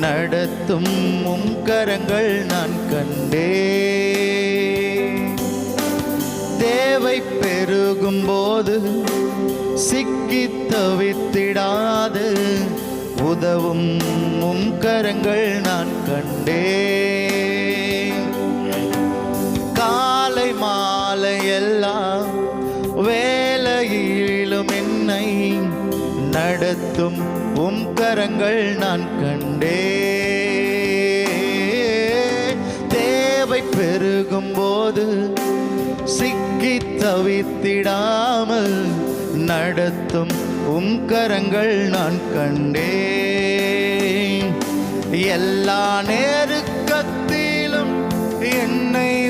நடத்தும் உம் கரங்கள் நான் கண்டே. தேவை பெருகும் போது சிக்கி தவித்திடாது உதவும் உம் கரங்கள் நான் கண்டே. காலை மாலை எல்லாம் வேலையிலும் என்னை நடத்தும் உம் கரங்கள் நான் கண்டே. தேவை பெருகும் போது சிக்கி தவித்திடாமல் நடத்தும் உம் கரங்கள் நான் கண்டே. எல்லா நெருக்கத்திலும் என்னை